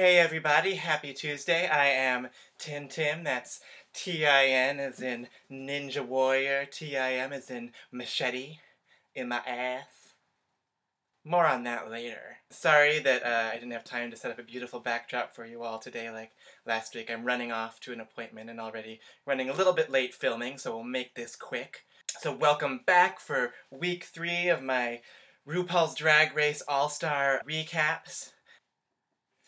Hey everybody, happy Tuesday. I am Tim, that's T-I-N as in Ninja Warrior, T-I-M as in machete in my ass. More on that later. Sorry that I didn't have time to set up a beautiful backdrop for you all today like last week. I'm running off to an appointment and already running a little bit late filming, so we'll make this quick. So welcome back for week 3 of my RuPaul's Drag Race All-Star recaps.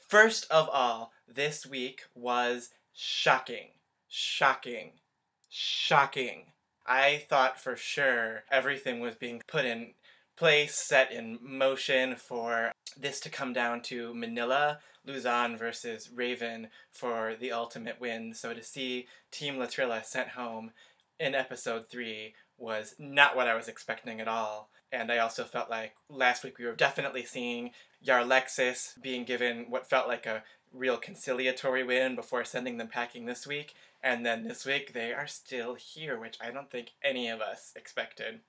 First of all, this week was shocking. Shocking. Shocking. I thought for sure everything was being put in place, set in motion for this to come down to Manila, Luzon versus Raven for the ultimate win. So to see Team Latrilla sent home in episode 3 was not what I was expecting at all. And I also felt like last week we were definitely seeing Yarlexis being given what felt like a real conciliatory win before sending them packing this week. And then this week they are still here, which I don't think any of us expected.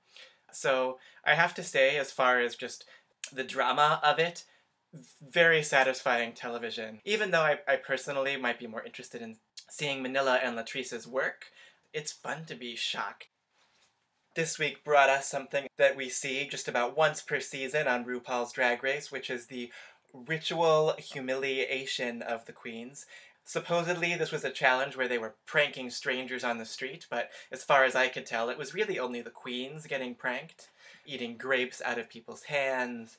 So I have to say, as far as just the drama of it, very satisfying television. Even though I personally might be more interested in seeing Manila and Latrice's work, it's fun to be shocked. This week brought us something that we see just about once per season on RuPaul's Drag Race, which is the ritual humiliation of the queens. Supposedly this was a challenge where they were pranking strangers on the street, but as far as I could tell, it was really only the queens getting pranked, eating grapes out of people's hands,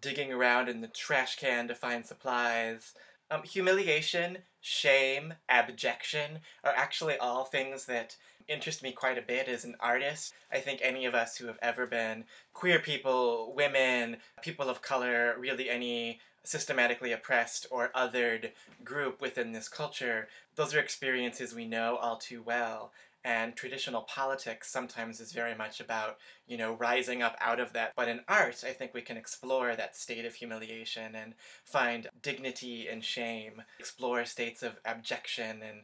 digging around in the trash can to find supplies. Humiliation, shame, abjection are actually all things that interest me quite a bit as an artist. I think any of us who have ever been queer people, women, people of color, really any systematically oppressed or othered group within this culture, those are experiences we know all too well. And traditional politics sometimes is very much about, rising up out of that. But in art, I think we can explore that state of humiliation and find dignity and shame, explore states of abjection and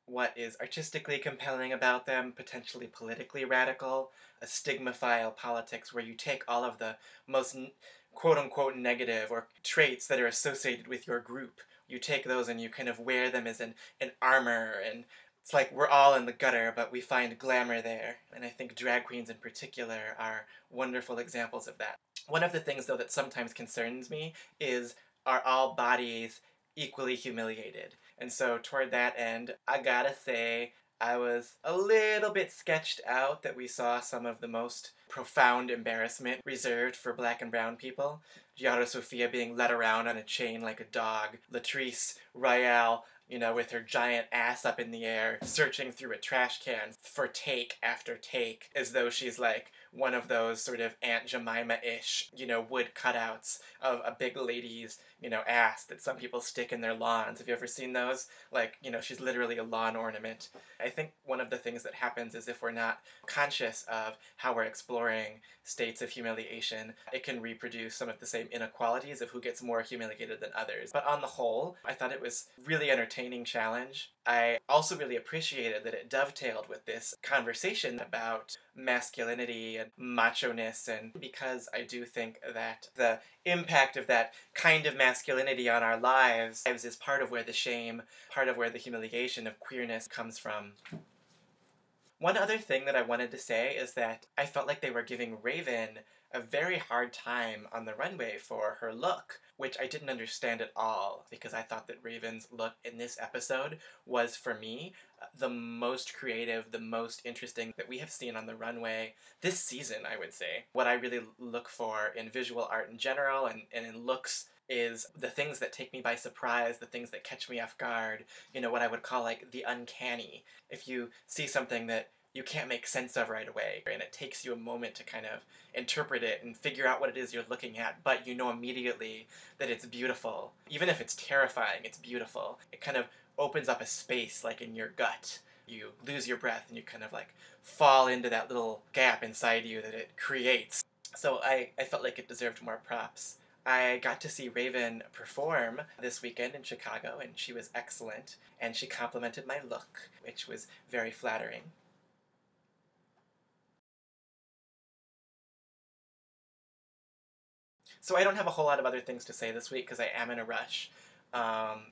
what is artistically compelling about them, potentially politically radical, a stigmaphile politics where you take all of the most quote-unquote negative or traits that are associated with your group. You take those and you kind of wear them as an armor, and it's like we're all in the gutter, but we find glamour there. And I think drag queens in particular are wonderful examples of that. One of the things, though, that sometimes concerns me is, are all bodies equally humiliated? And so toward that end, I gotta say, I was a little bit sketched out that we saw some of the most profound embarrassment reserved for black and brown people. Giada Sofia being led around on a chain like a dog. Latrice Royale, with her giant ass up in the air, searching through a trash can for take after take, as though she's like one of those sort of Aunt Jemima-ish, wood cutouts of a big lady's, ass that some people stick in their lawns. Have you ever seen those? Like, she's literally a lawn ornament. I think one of the things that happens is if we're not conscious of how we're exploring states of humiliation, it can reproduce some of the same inequalities of who gets more humiliated than others. But on the whole, I thought it was really entertaining challenge. I also really appreciated that it dovetailed with this conversation about masculinity and macho-ness, and because I do think that the impact of that kind of masculinity on our lives is part of where the shame, part of where the humiliation of queerness comes from. One other thing that I wanted to say is that I felt like they were giving Raven a very hard time on the runway for her look, which I didn't understand at all, because I thought that Raven's look in this episode was, for me, the most creative, the most interesting that we have seen on the runway this season, I would say. What I really look for in visual art in general and in looks is the things that take me by surprise, the things that catch me off guard, what I would call like the uncanny. If you see something that you can't make sense of right away, and it takes you a moment to kind of interpret it and figure out what it is you're looking at, but you know immediately that it's beautiful. Even if it's terrifying, it's beautiful. It kind of opens up a space like in your gut. You lose your breath and you kind of like fall into that little gap inside you that it creates. So I felt like it deserved more props. I got to see Raven perform this weekend in Chicago, and she was excellent, and she complimented my look, which was very flattering. So I don't have a whole lot of other things to say this week because I am in a rush. Um,